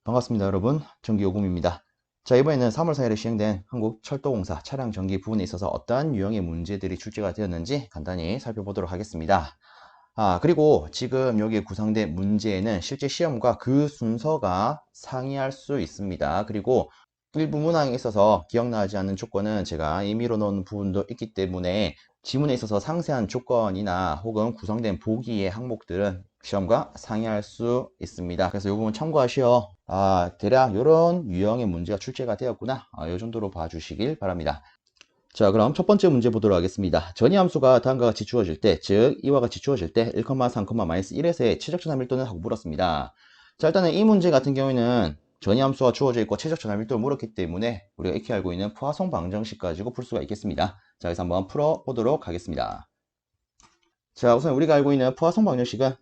반갑습니다, 여러분. 전기요금입니다. 자, 이번에는 3월 4일에 시행된 한국철도공사 차량 전기 부분에 있어서 어떠한 유형의 문제들이 출제가 되었는지 간단히 살펴보도록 하겠습니다. 그리고 지금 여기 구성된 문제에는 실제 시험과 그 순서가 상이할 수 있습니다. 그리고 일부 문항에 있어서 기억나지 않는 조건은 제가 임의로 넣은 부분도 있기 때문에 지문에 있어서 상세한 조건이나 혹은 구성된 보기의 항목들은 시험과 상이할 수 있습니다. 그래서 이 부분 참고하시어 대략 이런 유형의 문제가 출제가 되었구나, 이 정도로 봐주시길 바랍니다. 자, 그럼 첫 번째 문제 보도록 하겠습니다. 전이함수가 다음과 같이 주어질 때, 즉 이와 같이 주어질 때 1, 3, 1에서의 최적전압 밀도는 하고 물었습니다. 자, 일단은 이 문제 같은 경우에는 전이함수가 주어져 있고 최적전압 밀도를 물었기 때문에 우리가 익히 알고 있는 포화송 방정식 가지고 풀 수가 있겠습니다. 자, 그래서 한번 풀어보도록 하겠습니다. 자, 우선 우리가 알고 있는 포화송 방정식은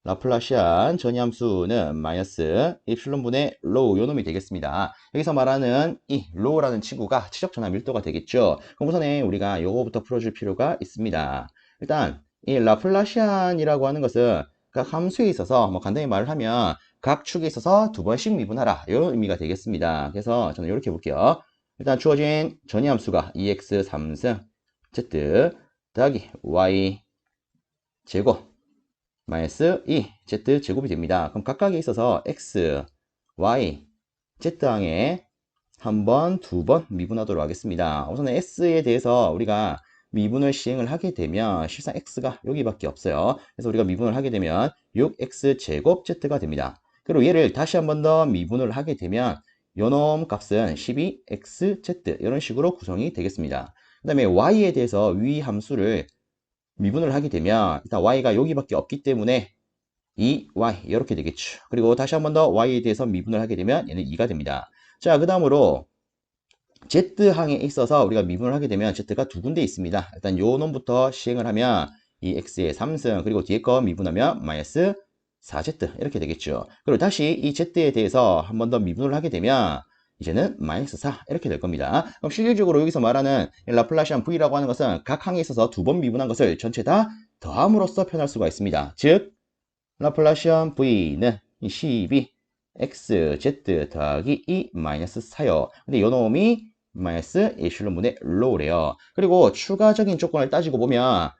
라플라시안 전이함수는 마이너스 입실론분의 로우 요 놈이 되겠습니다. 여기서 말하는 이 로우라는 친구가 최적전압 밀도가 되겠죠. 그럼 우선에 우리가 요거부터 풀어줄 필요가 있습니다. 일단 이 라플라시안이라고 하는 것은 각 함수에 있어서 간단히 말을 하면 각 축에 있어서 두 번씩 미분하라 이런 의미가 되겠습니다. 그래서 저는 이렇게 볼게요. 일단 주어진 전이함수가 2x 3승 z 더하기 y 제곱 마이너스 2 z 제곱이 됩니다. 그럼 각각에 있어서 x, y, z항에 한 번, 두 번 미분하도록 하겠습니다. 우선 s에 대해서 우리가 미분을 시행을 하게 되면 실상 x가 여기밖에 없어요. 그래서 우리가 미분을 하게 되면 6x 제곱 z가 됩니다. 그리고 얘를 다시 한 번 더 미분을 하게 되면 요놈 값은 12xz 이런 식으로 구성이 되겠습니다. 그 다음에 y에 대해서 위 함수를 미분을 하게 되면 일단 y가 여기밖에 없기 때문에 2y 이렇게 되겠죠. 그리고 다시 한 번 더 y에 대해서 미분을 하게 되면 얘는 2가 됩니다. 자, 그 다음으로 z항에 있어서 우리가 미분을 하게 되면 z가 두 군데 있습니다. 일단 요 놈부터 시행을 하면 이 x의 3승 그리고 뒤에 거 미분하면 마이너스 4z 이렇게 되겠죠. 그리고 다시 이 z에 대해서 한 번 더 미분을 하게 되면 이제는 마이너스 4 이렇게 될 겁니다. 그럼 실질적으로 여기서 말하는 라플라시안 v라고 하는 것은 각 항에 있어서 두 번 미분한 것을 전체 다 더함으로써 표현할 수가 있습니다. 즉 라플라시안 v는 12 xz 더하기 2 마이너스 4요. 근데 요 놈이 마이너스 에슐론분의 로우래요. 그리고 추가적인 조건을 따지고 보면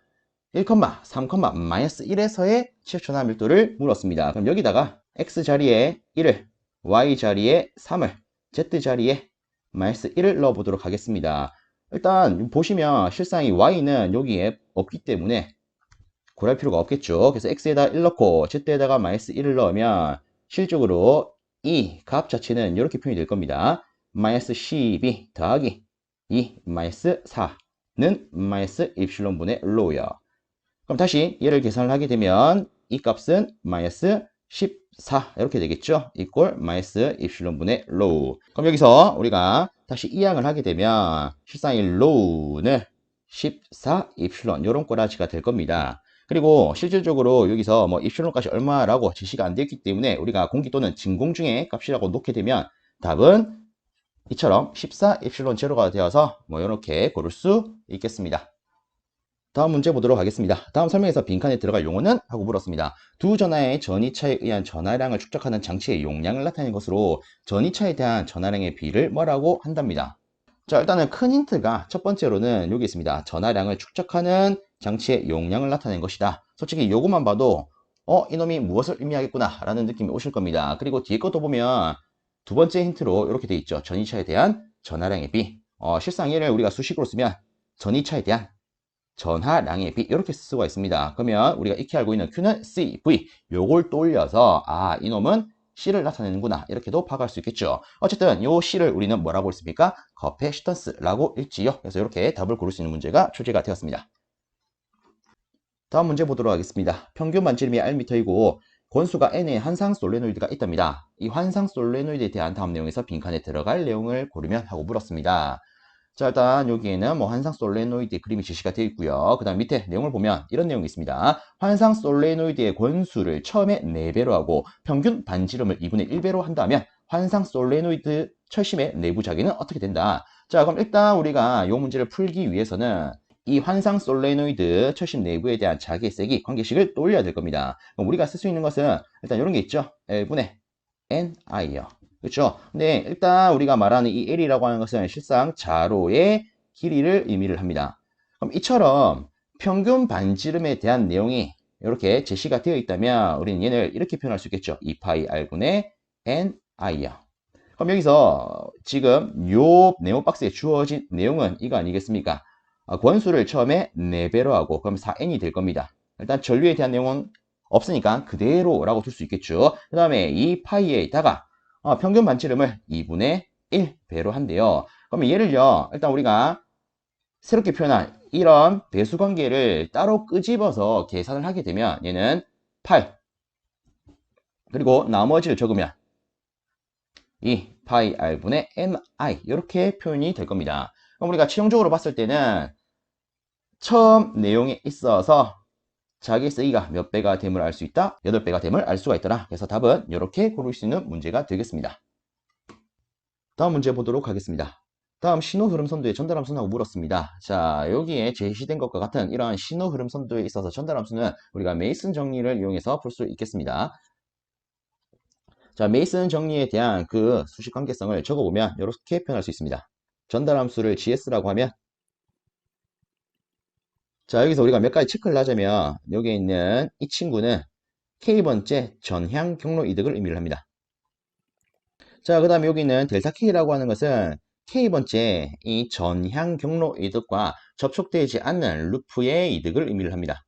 1, 3, 마이너스 1에서의 최초나 밀도를 물었습니다. 그럼 여기다가 x 자리에 1을, y 자리에 3을, z 자리에 마이너스 1을 넣어보도록 하겠습니다. 일단 보시면 실상 이 y는 여기에 없기 때문에 고려할 필요가 없겠죠. 그래서 x에다 1 넣고 z에다가 마이너스 1을 넣으면 실적으로 이 값 자체는 이렇게 표현이 될 겁니다. 마이너스 12 더하기 2 마이너스 4는 마이너스 입실론분의 로우요. 그럼 다시 얘를 계산을 하게 되면 이 값은 마이너스 14 이렇게 되겠죠. 이꼴 마이너스 입실론분의 로우. 그럼 여기서 우리가 다시 이항을 하게 되면 실상 이 로우는 14 입실론 이런 꼬라지가 될 겁니다. 그리고 실질적으로 여기서 입실론값이 얼마라고 제시가 안 되었기 때문에 우리가 공기 또는 진공 중의 값이라고 놓게 되면 답은 이처럼 14 입실론 제로가 되어서 이렇게 고를 수 있겠습니다. 다음 문제 보도록 하겠습니다. 다음 설명에서 빈칸에 들어갈 용어는? 하고 물었습니다. 두 전하의 전이차에 의한 전하량을 축적하는 장치의 용량을 나타내는 것으로 전이차에 대한 전하량의 비를 뭐라고 한답니다. 자, 일단은 큰 힌트가 첫 번째로는 여기 있습니다. 전하량을 축적하는 장치의 용량을 나타낸 것이다. 솔직히 이것만 봐도 이놈이 무엇을 의미하겠구나 라는 느낌이 오실 겁니다. 그리고 뒤에 것도 보면 두 번째 힌트로 이렇게 돼 있죠. 전이차에 대한 전하량의 비. 실상 얘를 우리가 수식으로 쓰면 전이차에 대한 전하량의 비 이렇게 쓸 수가 있습니다. 그러면 우리가 익히 알고 있는 Q는 CV 요걸 또 올려서 이놈은 C를 나타내는구나 이렇게도 파악할 수 있겠죠. 어쨌든 요 C를 우리는 뭐라고 했습니까? 커패시턴스라고 읽지요. 그래서 이렇게 답을 고를 수 있는 문제가 출제가 되었습니다. 다음 문제 보도록 하겠습니다. 평균 만지름이 Rm이고 권수가 N의 한상 솔레노이드가 있답니다. 이 환상 솔레노이드에 대한 다음 내용에서 빈칸에 들어갈 내용을 고르면 하고 물었습니다. 자, 일단 여기에는 환상 솔레노이드 그림이 제시가 되어 있고요. 그 다음 밑에 내용을 보면 이런 내용이 있습니다. 환상 솔레노이드의 권수를 처음에 4배로 하고 평균 반지름을 2분의 1배로 한다면 환상 솔레노이드 철심의 내부 자기는 어떻게 된다? 자, 그럼 일단 우리가 이 문제를 풀기 위해서는 이 환상 솔레노이드 철심 내부에 대한 자기의 세기 관계식을 떠올려야 될 겁니다. 그럼 우리가 쓸 수 있는 것은 일단 이런 게 있죠. L분의 ni요. 그렇죠? 근데 일단 우리가 말하는 이 l이라고 하는 것은 실상 자로의 길이를 의미를 합니다. 그럼 이처럼 평균 반지름에 대한 내용이 이렇게 제시가 되어 있다면 우리는 얘를 이렇게 표현할 수 있겠죠. 2파이 r분의 ni요. 그럼 여기서 지금 요 네모 박스에 주어진 내용은 이거 아니겠습니까? 권수를 처음에 4배로 하고 그럼 4n이 될 겁니다. 일단 전류에 대한 내용은 없으니까 그대로라고 둘 수 있겠죠. 그 다음에 이 파이에다가 평균 반지름을 2분의 1배로 한대요. 그러면 얘를요, 일단 우리가 새롭게 표현한 이런 배수 관계를 따로 끄집어서 계산을 하게 되면 얘는 8, 그리고 나머지를 적으면 2 파이 r분의 ni 이렇게 표현이 될 겁니다. 그럼 우리가 최종적으로 봤을 때는 처음 내용에 있어서 자기 쓰기가 몇 배가 됨을 알 수 있다? 8배가 됨을 알 수가 있더라. 그래서 답은 이렇게 고를 수 있는 문제가 되겠습니다. 다음 문제 보도록 하겠습니다. 다음 신호 흐름 선도의 전달 함수라고 물었습니다. 자, 여기에 제시된 것과 같은 이러한 신호 흐름 선도에 있어서 전달 함수는 우리가 메이슨 정리를 이용해서 풀 수 있겠습니다. 자, 메이슨 정리에 대한 그 수식 관계성을 적어보면 이렇게 표현할 수 있습니다. 전달 함수를 GS라고 하면, 자, 여기서 우리가 몇 가지 체크를 하자면 여기에 있는 이 친구는 K번째 전향 경로 이득을 의미를 합니다. 자, 그 다음에 여기 있는 델타 K라고 하는 것은 K번째 이 전향 경로 이득과 접촉되지 않는 루프의 이득을 의미를 합니다.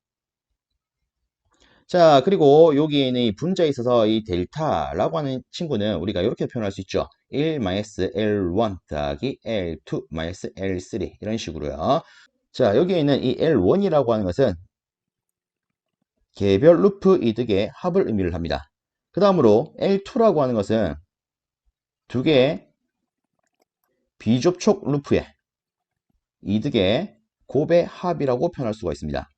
자, 그리고 여기에 있는 이 분자에 있어서 이 델타라고 하는 친구는 우리가 이렇게 표현할 수 있죠. 1-L1 더하기 L2-L3 이런 식으로요. 자, 여기에 있는 이 L1이라고 하는 것은 개별 루프 이득의 합을 의미를 합니다. 그 다음으로 L2라고 하는 것은 두 개의 비접촉 루프의 이득의 곱의 합이라고 표현할 수가 있습니다.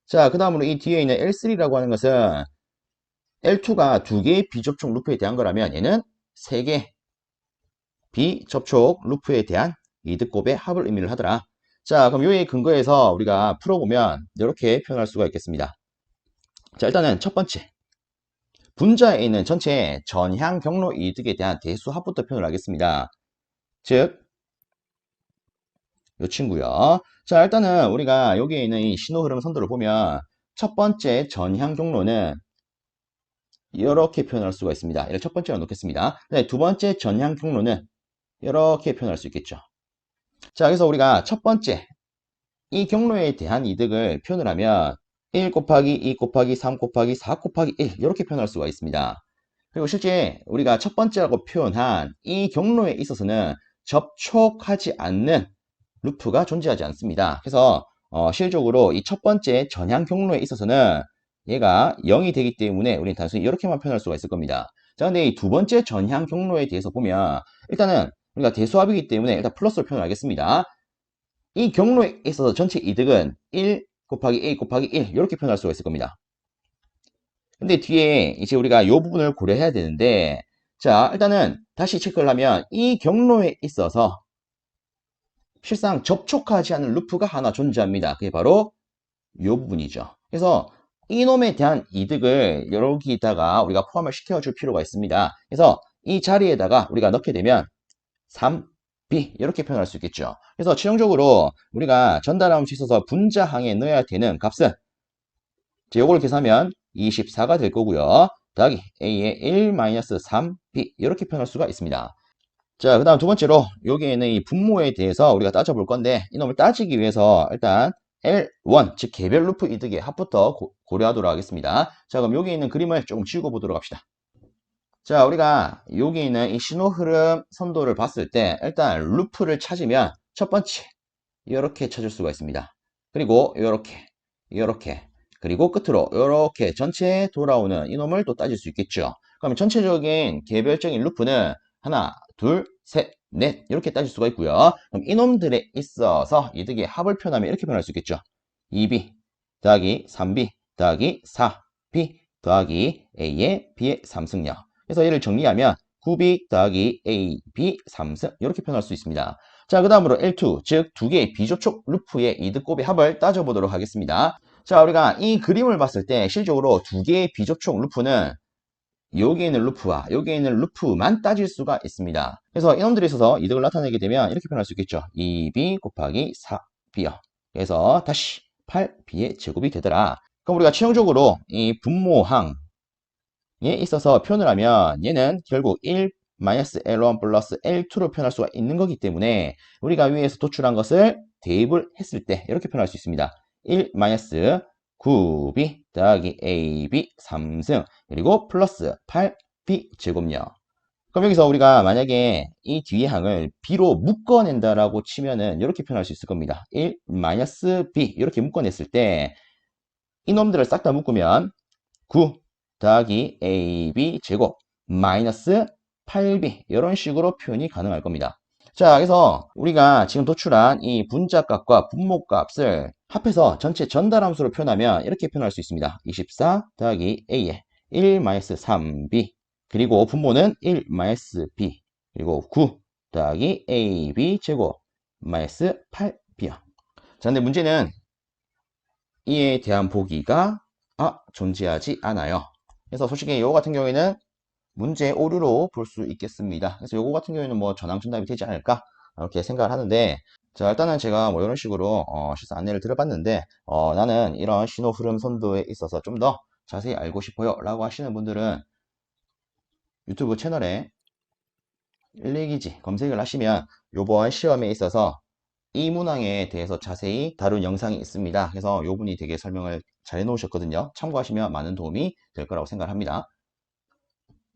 자, 그 다음으로 이 뒤에 있는 L3라고 하는 것은 L2가 두 개의 비접촉 루프에 대한 거라면 얘는 세 개 비접촉 루프에 대한 이득 곱의 합을 의미를 하더라. 자, 그럼 요에 근거해서 우리가 풀어보면 이렇게 표현할 수가 있겠습니다. 자, 일단은 첫 번째 분자에 있는 전체 전향 경로 이득에 대한 대수 합부터 표현을 하겠습니다. 즉, 이 친구요. 자, 일단은 우리가 여기에 있는 이 신호 흐름 선도를 보면 첫 번째 전향 경로는 이렇게 표현할 수가 있습니다. 이를 첫 번째로 놓겠습니다. 네, 두 번째 전향 경로는 이렇게 표현할 수 있겠죠. 자, 그래서 우리가 첫 번째 이 경로에 대한 이득을 표현을 하면 1 곱하기 2 곱하기 3 곱하기 4 곱하기 1 이렇게 표현할 수가 있습니다. 그리고 실제 우리가 첫 번째라고 표현한 이 경로에 있어서는 접촉하지 않는 루프가 존재하지 않습니다. 그래서 실적으로 이 첫 번째 전향 경로에 있어서는 얘가 0이 되기 때문에 우리는 단순히 이렇게만 표현할 수가 있을 겁니다. 자, 근데 이 두 번째 전향 경로에 대해서 보면 일단은 우리가 대수합이기 때문에 일단 플러스로 표현하겠습니다. 이 경로에 있어서 전체 이득은 1 곱하기 A 곱하기 1 이렇게 표현할 수가 있을 겁니다. 근데 뒤에 이제 우리가 이 부분을 고려해야 되는데, 자, 일단은 다시 체크를 하면 이 경로에 있어서 실상 접촉하지 않는 루프가 하나 존재합니다. 그게 바로 이 부분이죠. 그래서 이놈에 대한 이득을 여기다가 우리가 포함을 시켜줄 필요가 있습니다. 그래서 이 자리에다가 우리가 넣게 되면 3b 이렇게 표현할 수 있겠죠. 그래서 최종적으로 우리가 전달함수 있어서 분자항에 넣어야 되는 값은 이걸 계산하면 24가 될 거고요. 더하기 a의 1-3b 이렇게 표현할 수가 있습니다. 자, 그 다음 두 번째로 여기에 있는 이 분모에 대해서 우리가 따져볼 건데 이놈을 따지기 위해서 일단 L1, 즉 개별 루프 이득의 합부터 고려하도록 하겠습니다. 자, 그럼 여기 있는 그림을 조금 지우고 보도록 합시다. 자, 우리가 여기 있는 이 신호 흐름 선도를 봤을 때 일단 루프를 찾으면 첫 번째 이렇게 찾을 수가 있습니다. 그리고 이렇게 그리고 끝으로 이렇게 전체 돌아오는 이놈을 또 따질 수 있겠죠. 그러면 전체적인 개별적인 루프는 하나, 둘, 셋, 넷 이렇게 따질 수가 있고요. 그럼 이놈들에 있어서 이득의 합을 표현하면 이렇게 표현할 수 있겠죠. 2b 더하기 3b 더하기 4b 더하기 a의 b의 3승력. 그래서 얘를 정리하면 9b 더하기 a, b 3승 이렇게 표현할 수 있습니다. 자, 그 다음으로 L2, 즉 두 개의 비접촉 루프의 이득곱의 합을 따져보도록 하겠습니다. 자, 우리가 이 그림을 봤을 때 실적으로 두 개의 비접촉 루프는 여기에 있는 루프와 여기에 있는 루프만 따질 수가 있습니다. 그래서 이놈들이 있어서 이득을 나타내게 되면 이렇게 표현할 수 있겠죠. 2b 곱하기 4b요. 그래서 다시 8b의 제곱이 되더라. 그럼 우리가 최종적으로 이 분모항에 있어서 표현을 하면 얘는 결국 1 L1 플러스 L2로 표현할 수가 있는 거기 때문에 우리가 위에서 도출한 것을 대입을 했을 때 이렇게 표현할 수 있습니다. 1 9b 더하기 ab 3승 그리고 플러스 8b 제곱요. 그럼 여기서 우리가 만약에 이 뒤의 항을 b로 묶어낸다라고 치면은 이렇게 표현할 수 있을 겁니다. 1 b 이렇게 묶어냈을 때 이놈들을 싹 다 묶으면 9 더하기 ab 제곱 마이너스 8b 이런 식으로 표현이 가능할 겁니다. 자, 그래서 우리가 지금 도출한 이 분자값과 분모값을 합해서 전체 전달함수로 표현하면 이렇게 표현할 수 있습니다. 24 더하기 a에 1-3b 그리고 분모는 1-b 그리고 9 더하기 ab 제곱 마이너스 8b요. 자, 근데 문제는 이에 대한 보기가 존재하지 않아요. 그래서 솔직히 이거 같은 경우에는 문제 오류로 볼 수 있겠습니다. 그래서 요거 같은 경우에는 뭐 전항 정답이 되지 않을까 이렇게 생각을 하는데, 자, 일단은 제가 뭐 이런 식으로 실수 안내를 드려봤는데 나는 이런 신호 흐름 선도에 있어서 좀 더 자세히 알고 싶어요 라고 하시는 분들은 유튜브 채널에 119기지 검색을 하시면 요번 시험에 있어서 이 문항에 대해서 자세히 다룬 영상이 있습니다. 그래서 요 분이 되게 설명을 잘 해놓으셨거든요. 참고하시면 많은 도움이 될 거라고 생각합니다.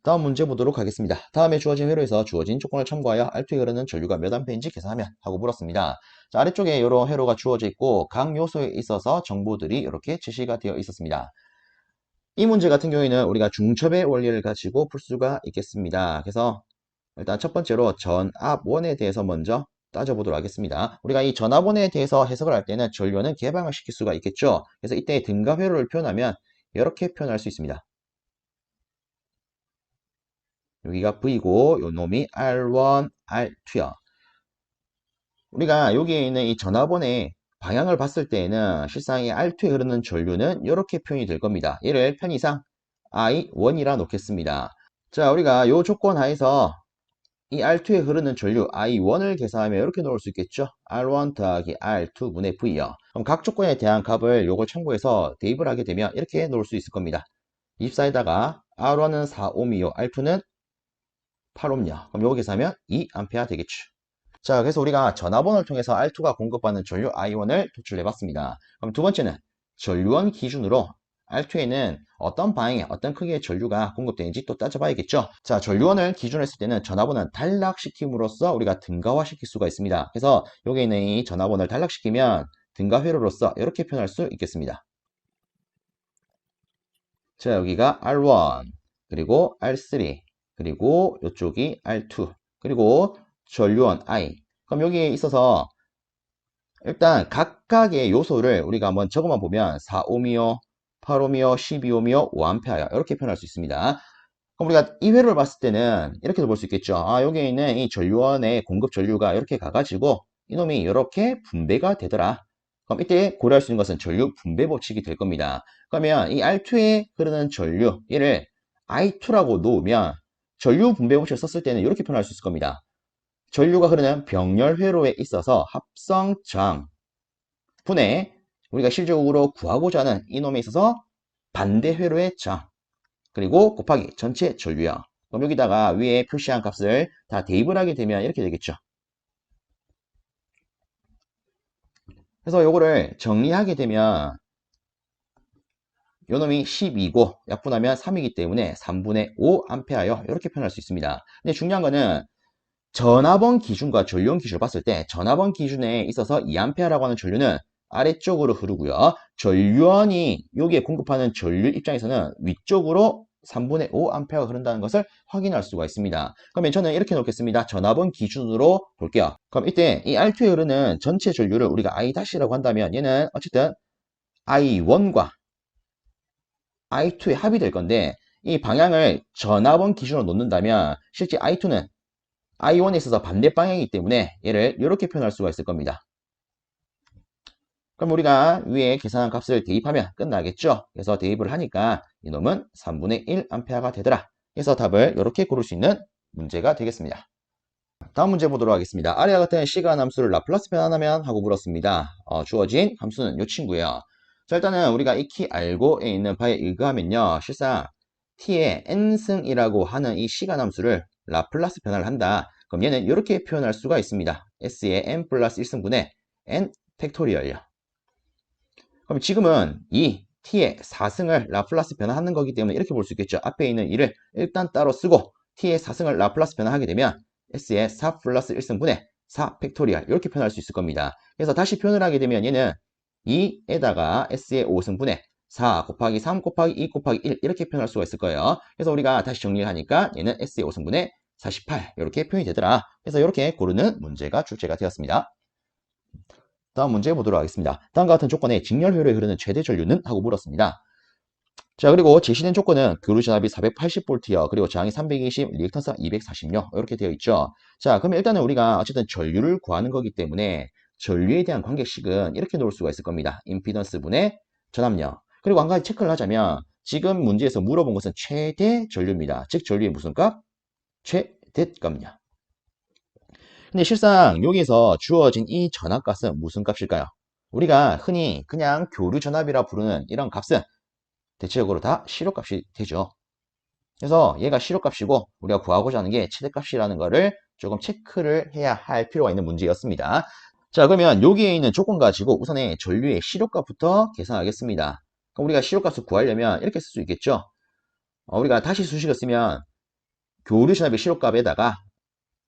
다음 문제 보도록 하겠습니다. 다음에 주어진 회로에서 주어진 조건을 참고하여 R2에 흐르는 전류가 몇 암페인지 계산하면 하고 물었습니다. 자, 아래쪽에 이런 회로가 주어져 있고 각 요소에 있어서 정보들이 이렇게 제시가 되어 있었습니다. 이 문제 같은 경우에는 우리가 중첩의 원리를 가지고 풀 수가 있겠습니다. 그래서 일단 첫 번째로 전압원에 대해서 먼저 따져보도록 하겠습니다. 우리가 이 전압원에 대해서 해석을 할 때는 전류는 개방을 시킬 수가 있겠죠. 그래서 이때 등가 회로를 표현하면 이렇게 표현할 수 있습니다. 여기가 V고 요 놈이 R1, R2요. 우리가 여기에 있는 이 전압원의 방향을 봤을 때에는 실상 이 R2에 흐르는 전류는 이렇게 표현이 될 겁니다. 얘를 편의상 I1이라 놓겠습니다. 자, 우리가 요 조건 하에서 이 R2에 흐르는 전류 I1을 계산하면 이렇게 넣을 수 있겠죠. R1 더하기 R2분의 V요. 그럼 각 조건에 대한 값을 요걸 참고해서 대입을 하게 되면 이렇게 넣을 수 있을 겁니다. 24에다가 R1은 4ohm이요. R2는 8ohm요. 그럼 요거 계산하면 2A 되겠죠. 자, 그래서 우리가 전압원을 통해서 R2가 공급받는 전류 I1을 도출해 봤습니다. 그럼 두 번째는 전류원 기준으로 R2에는 어떤 방향에 어떤 크기의 전류가 공급되는지 또 따져봐야겠죠. 자, 전류원을 기준으로 했을 때는 전압원은 단락시킴으로써 우리가 등가화시킬 수가 있습니다. 그래서 여기 있는 이 전압원을 단락시키면 등가 회로로서 이렇게 표현할 수 있겠습니다. 자, 여기가 R1 그리고 R3 그리고 이쪽이 R2 그리고 전류원 I. 그럼 여기에 있어서 일단 각각의 요소를 우리가 한번 적어만 보면 4ohm이요, 8ohm이요, 12ohm이요, 5A요. 이렇게 표현할 수 있습니다. 그럼 우리가 이 회로를 봤을 때는 이렇게도 볼 수 있겠죠. 여기에 있는 이 전류원의 공급 전류가 이렇게 가가지고 이놈이 이렇게 분배가 되더라. 그럼 이때 고려할 수 있는 것은 전류 분배 법칙이 될 겁니다. 그러면 이 R2에 흐르는 전류, 얘를 I2라고 놓으면 전류 분배 법칙을 썼을 때는 이렇게 표현할 수 있을 겁니다. 전류가 흐르는 병렬 회로에 있어서 합성 저항 분의 우리가 실질적으로 구하고자 하는 이놈에 있어서 반대 회로의 저항 그리고 곱하기 전체 전류요. 그럼 여기다가 위에 표시한 값을 다 대입을 하게 되면 이렇게 되겠죠. 그래서 요거를 정리하게 되면 요놈이 12고 약분하면 3이기 때문에 3분의 5A요. 이렇게 표현할 수 있습니다. 근데 중요한 거는 전압원 기준과 전류원 기준을 봤을 때 전압원 기준에 있어서 2A라고 하는 전류는 아래쪽으로 흐르고요. 전류원이 여기에 공급하는 전류 입장에서는 위쪽으로 3분의 5A가 흐른다는 것을 확인할 수가 있습니다. 그러면 저는 이렇게 놓겠습니다. 전압원 기준으로 볼게요. 그럼 이때 이 R2에 흐르는 전체 전류를 우리가 I-라고 한다면 얘는 어쨌든 I1과 I2의 합이 될 건데 이 방향을 전압원 기준으로 놓는다면 실제 I2는 I1에 있어서 반대 방향이기 때문에 얘를 이렇게 표현할 수가 있을 겁니다. 그럼 우리가 위에 계산한 값을 대입하면 끝나겠죠. 그래서 대입을 하니까 이놈은 3분의 1A가 되더라. 그래서 답을 이렇게 고를 수 있는 문제가 되겠습니다. 다음 문제 보도록 하겠습니다. 아래와 같은 시간 함수를 라플라스 변환하면 하고 물었습니다. 주어진 함수는 이 친구예요. 자, 일단은 우리가 익히 알고 있는 바에 의거하면요. 실상 t의 n승이라고 하는 이 시간 함수를 라플라스 변환을 한다. 그럼 얘는 이렇게 표현할 수가 있습니다. s의 n 플러스 1승분의 n 팩토리얼요. 그럼 지금은 이 t의 4승을 라플라스 변환하는 거기 때문에 이렇게 볼 수 있겠죠. 앞에 있는 1을 일단 따로 쓰고 t의 4승을 라플라스 변환하게 되면 s의 4 플러스 1승분의 4 팩토리얼 이렇게 표현할 수 있을 겁니다. 그래서 다시 표현을 하게 되면 얘는 2에다가 s의 5승분의 4 곱하기 3 곱하기 2 곱하기 1 이렇게 표현할 수가 있을 거예요. 그래서 우리가 다시 정리를 하니까 얘는 s의 5승분의 48 이렇게 표현이 되더라. 그래서 이렇게 고르는 문제가 출제가 되었습니다. 다음 문제 보도록 하겠습니다. 다음과 같은 조건에 직렬회로에 흐르는 최대 전류는? 하고 물었습니다. 자, 그리고 제시된 조건은 교류 전압이 480V요. 그리고 저항이 320, 리액턴스가 240요. 이렇게 되어 있죠. 자, 그러면 일단은 우리가 어쨌든 전류를 구하는 거기 때문에 전류에 대한 관계식은 이렇게 놓을 수가 있을 겁니다. 임피던스 분의 전압력. 그리고 한 가지 체크를 하자면 지금 문제에서 물어본 것은 최대 전류입니다. 즉 전류의 무슨 값? 최대값이요. 근데 실상 여기서 주어진 이 전압값은 무슨 값일까요? 우리가 흔히 그냥 교류 전압이라 부르는 이런 값은 대체적으로 다 실효값이 되죠. 그래서 얘가 실효값이고 우리가 구하고자 하는 게 최대값이라는 거를 조금 체크를 해야 할 필요가 있는 문제였습니다. 자, 그러면 여기에 있는 조건 가지고 우선에 전류의 실효값부터 계산하겠습니다. 그럼 우리가 실효값을 구하려면 이렇게 쓸 수 있겠죠. 우리가 다시 수식을 쓰면 교류 전압의 실효값에다가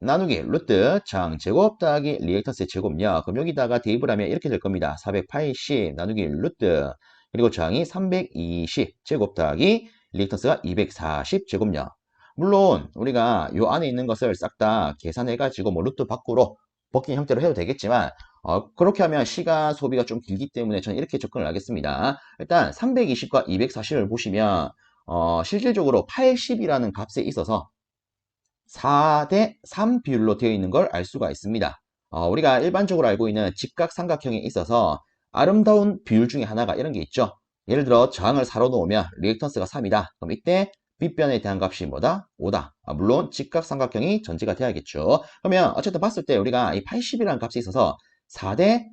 나누기 루트 장 제곱 더하기 리액턴스의 제곱요. 그럼 여기다가 대입을 하면 이렇게 될 겁니다. 480 나누기 루트 그리고 저항이 320 제곱 더하기 리액턴스가 240 제곱요. 물론 우리가 요 안에 있는 것을 싹 다 계산해 가지고 뭐 루트 밖으로 벗긴 형태로 해도 되겠지만 그렇게 하면 시간 소비가 좀 길기 때문에 저는 이렇게 접근을 하겠습니다. 일단 320과 240을 보시면 실질적으로 80이라는 값에 있어서 4대 3 비율로 되어 있는 걸 알 수가 있습니다. 우리가 일반적으로 알고 있는 직각삼각형에 있어서 아름다운 비율 중에 하나가 이런 게 있죠. 예를 들어 저항을 4로 놓으면 리액턴스가 3이다. 그럼 이때 빗변에 대한 값이 뭐다? 5다. 물론 직각삼각형이 전제가 돼야겠죠. 그러면 어쨌든 봤을 때 우리가 이 80이라는 값에 있어서 4대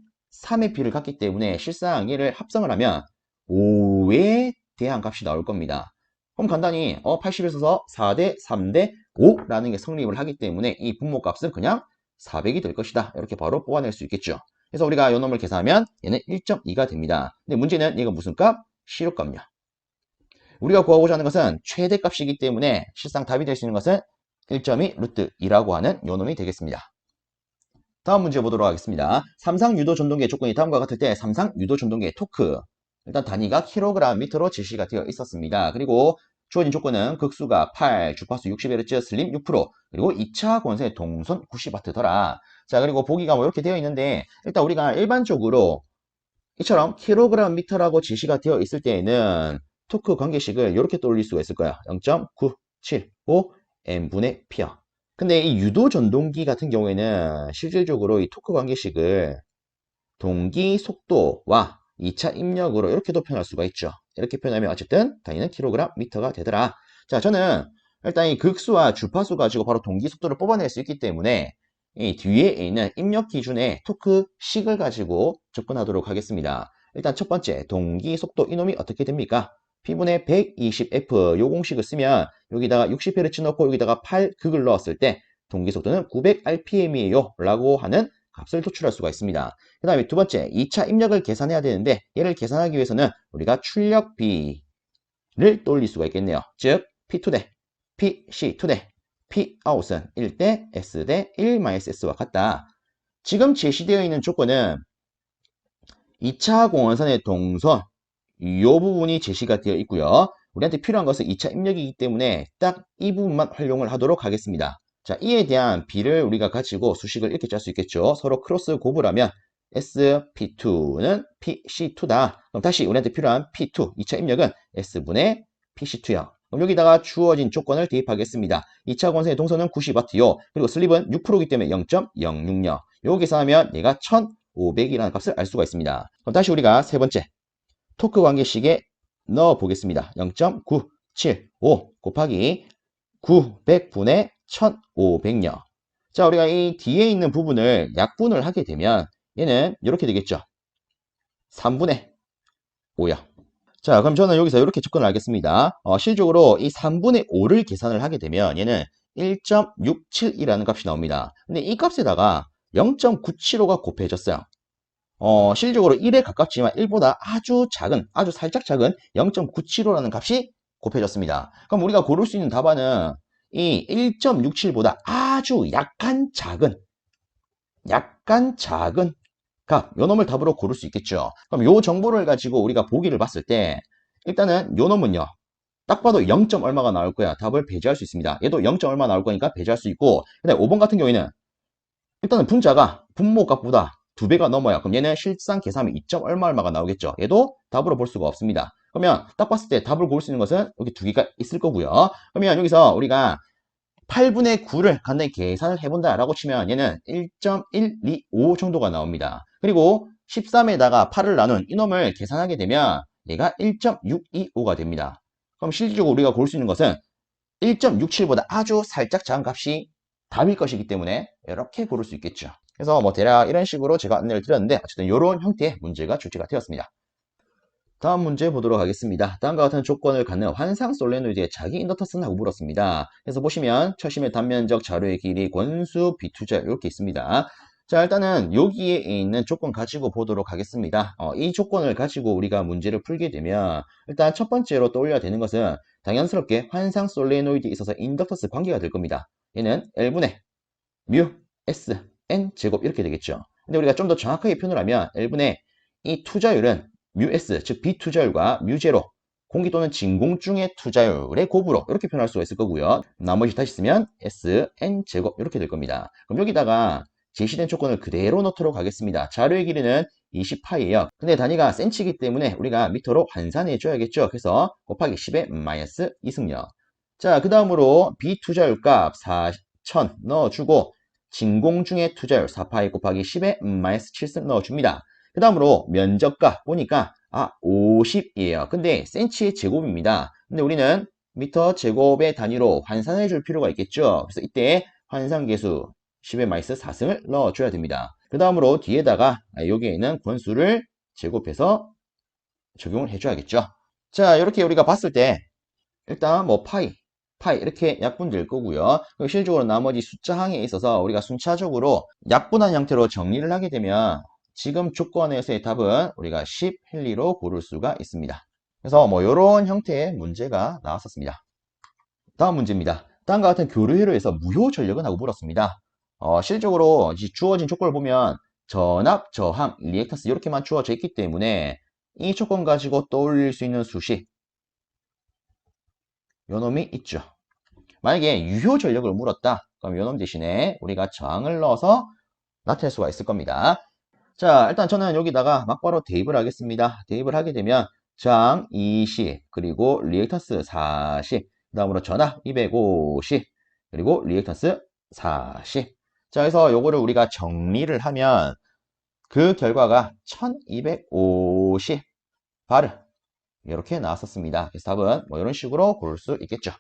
3의 비율을 갖기 때문에 실상 얘를 합성을 하면 5에 대한 값이 나올 겁니다. 그럼 간단히 80에 있어서 4대 3대 5라는 게 성립을 하기 때문에 이 분모값은 그냥 400이 될 것이다. 이렇게 바로 뽑아낼 수 있겠죠. 그래서 우리가 요 놈을 계산하면 얘는 1.2가 됩니다. 근데 문제는 얘가 무슨 값? 실효값이요. 우리가 구하고자 하는 것은 최대값이기 때문에 실상 답이 될 수 있는 것은 1.2 루트 2라고 하는 요 놈이 되겠습니다. 다음 문제 보도록 하겠습니다. 삼상 유도 전동기의 조건이 다음과 같을 때 삼상 유도 전동기의 토크 일단 단위가 kgm로 제시가 되어 있었습니다. 그리고 주어진 조건은 극수가 8, 주파수 60Hz, 슬림 6%, 그리고 2차 권선의 동선 90W더라. 자, 그리고 보기가 뭐 이렇게 되어 있는데 일단 우리가 일반적으로 이처럼 kgm라고 제시가 되어 있을 때에는 토크 관계식을 이렇게 떠올릴 수가 있을 거야. 0.975 n분의 p야. 근데 이 유도 전동기 같은 경우에는 실질적으로 이 토크 관계식을 동기 속도와 2차 입력으로 이렇게도 표현할 수가 있죠. 이렇게 표현하면 어쨌든 단위는 kgm가 되더라. 자, 저는 일단 이 극수와 주파수 가지고 바로 동기 속도를 뽑아낼 수 있기 때문에 이 뒤에 있는 입력 기준의 토크식을 가지고 접근하도록 하겠습니다. 일단 첫 번째 동기 속도 이놈이 어떻게 됩니까? P분의 120F 요 공식을 쓰면 여기다가 60Hz 넣고 여기다가 8극을 넣었을 때 동기 속도는 900rpm이에요 라고 하는 값을 도출할 수가 있습니다. 그 다음에 두 번째 2차 입력을 계산해야 되는데 얘를 계산하기 위해서는 우리가 출력비를 떠올릴 수가 있겠네요. 즉 P2대 PC2대 Pout은 1대 S대 1-S와 같다. 지금 제시되어 있는 조건은 2차 공원선의 동선 이 부분이 제시가 되어 있고요. 우리한테 필요한 것은 2차 입력이기 때문에 딱 이 부분만 활용을 하도록 하겠습니다. 자, 이에 대한 B를 우리가 가지고 수식을 이렇게 짤 수 있겠죠. 서로 크로스 곱을 하면 SP2는 PC2다. 그럼 다시 우리한테 필요한 P2, 2차 입력은 S분의 PC2요. 그럼 여기다가 주어진 조건을 대입하겠습니다. 2차 권선의 동선은 90W요. 그리고 슬립은 6%이기 때문에 0.066. 요거 계산하면 얘가 1500이라는 값을 알 수가 있습니다. 그럼 다시 우리가 세 번째 토크 관계식에 넣어 보겠습니다. 0.975 곱하기 900분의 1500여. 자, 우리가 이 뒤에 있는 부분을 약분을 하게 되면 얘는 이렇게 되겠죠. 3분의 5요. 자, 그럼 저는 여기서 이렇게 접근을 하겠습니다. 실적으로 이 3분의 5를 계산을 하게 되면 얘는 1.67이라는 값이 나옵니다. 근데 이 값에다가 0.975가 곱해졌어요. 실적으로 1에 가깝지만 1보다 아주 작은, 아주 살짝 작은 0.975라는 값이 곱해졌습니다. 그럼 우리가 고를 수 있는 답안은 이 1.67보다 아주 약간 작은 값, 요 놈을 답으로 고를 수 있겠죠. 그럼 요 정보를 가지고 우리가 보기를 봤을 때 일단은 요 놈은요. 딱 봐도 0. 얼마가 나올 거야. 답을 배제할 수 있습니다. 얘도 0. 얼마 나올 거니까 배제할 수 있고, 근데 5번 같은 경우에는 일단은 분자가 분모 값보다 2배가 넘어요. 그럼 얘는 실상 계산하면 2. 얼마가 나오겠죠. 얘도 답으로 볼 수가 없습니다. 그러면 딱 봤을 때 답을 고를 수 있는 것은 여기 두 개가 있을 거고요. 그러면 여기서 우리가 8분의 9를 간단히 계산을 해본다라고 치면 얘는 1.125 정도가 나옵니다. 그리고 13에다가 8을 나눈 이놈을 계산하게 되면 얘가 1.625가 됩니다. 그럼 실질적으로 우리가 고를 수 있는 것은 1.67보다 아주 살짝 작은 값이 답일 것이기 때문에 이렇게 고를 수 있겠죠. 그래서 뭐 대략 이런 식으로 제가 안내를 드렸는데 어쨌든 이런 형태의 문제가 출제가 되었습니다. 다음 문제 보도록 하겠습니다. 다음과 같은 조건을 갖는 환상 솔레노이드의 자기 인덕터스는 하고 물었습니다. 그래서 보시면 철심의 단면적 자료의 길이 권수 비투자 이렇게 있습니다. 자, 일단은 여기에 있는 조건 가지고 보도록 하겠습니다. 이 조건을 가지고 우리가 문제를 풀게 되면 일단 첫 번째로 떠올려야 되는 것은 당연스럽게 환상 솔레노이드에 있어서 인덕터스 관계가 될 겁니다. 얘는 L분의 뮤 S N 제곱 이렇게 되겠죠. 근데 우리가 좀 더 정확하게 표현을 하면 L분의 이 투자율은 뮤S, 즉 비투자율과 뮤제로, 공기 또는 진공중의 투자율의 곱으로 이렇게 표현할 수가 있을 거고요. 나머지 다시 쓰면 SN 제곱 이렇게 될 겁니다. 그럼 여기다가 제시된 조건을 그대로 넣도록 하겠습니다. 자료의 길이는 20파이예요. 근데 단위가 센치이기 때문에 우리가 미터로 환산해 줘야겠죠. 그래서 곱하기 10의 마이너스 2승려. 자, 그 다음으로 비투자율 값 4,000 넣어주고 진공중의 투자율 4파이 곱하기 10의 마이너스 7승 넣어줍니다. 그 다음으로 면적값 보니까 50이에요. 근데 센치의 제곱입니다. 근데 우리는 미터 제곱의 단위로 환산해 줄 필요가 있겠죠. 그래서 이때 환산계수 10의 마이너스 4승을 넣어줘야 됩니다. 그 다음으로 뒤에다가 여기에 있는 권수를 제곱해서 적용을 해줘야겠죠. 자, 이렇게 우리가 봤을 때 일단 뭐 파이 이렇게 약분될 거고요. 실질적으로 나머지 숫자항에 있어서 우리가 순차적으로 약분한 형태로 정리를 하게 되면 지금 조건에서의 답은 우리가 10 헨리로 고를 수가 있습니다. 그래서 뭐 이런 형태의 문제가 나왔었습니다. 다음 문제입니다. 다음과 같은 교류회로에서 무효 전력은 하고 물었습니다. 실질적으로 주어진 조건을 보면 전압, 저항, 리액턴스 이렇게만 주어져 있기 때문에 이 조건 가지고 떠올릴 수 있는 수식 요놈이 있죠. 만약에 유효 전력을 물었다. 그럼 요놈 대신에 우리가 저항을 넣어서 나타낼 수가 있을 겁니다. 자, 일단 저는 여기다가 막바로 대입을 하겠습니다. 대입을 하게 되면 저항 20, 그리고 리액턴스 40, 그 다음으로 전압 250, 그리고 리액턴스 40. 자, 그래서 요거를 우리가 정리를 하면 그 결과가 1250 바르 이렇게 나왔었습니다. 그래서 답은 뭐 이런 식으로 고를 수 있겠죠.